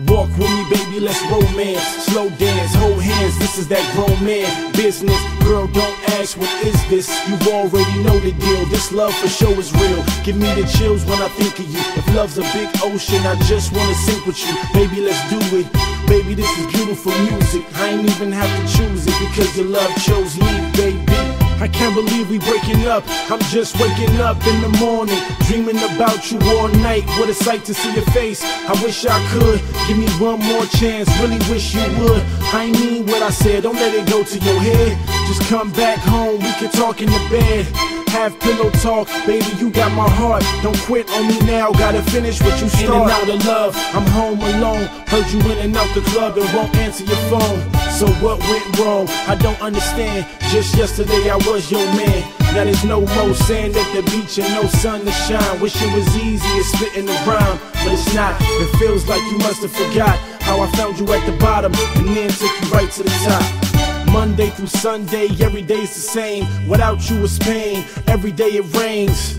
Walk with me, baby, let's romance. Slow dance, hold hands, this is that grown man business. Girl, don't ask, what is this? You already know the deal, this love for sure is real. Give me the chills when I think of you. If love's a big ocean, I just wanna sink with you. Baby, let's do it. Baby, this is beautiful music. I ain't even have to choose it because your love chose me, baby. I can't believe we breaking up. I'm just waking up in the morning, dreaming about you all night. What a sight to see your face. I wish I could. Give me one more chance, really wish you would. I ain't mean what I said, don't let it go to your head. Just come back home, we can talk in the bed. Have pillow talk, baby, you got my heart. Don't quit on me now, gotta finish what you start. In and out of love, I'm home alone. Heard you in and out the club and won't answer your phone. So what went wrong? I don't understand. Just yesterday I was your man. Now there's no more sand at the beach and no sun to shine. Wish it was easy as spitting the rhyme, but it's not. It feels like you must have forgot how I found you at the bottom and then took you right to the top. Monday through Sunday, every day's the same. Without you it's pain, every day it rains.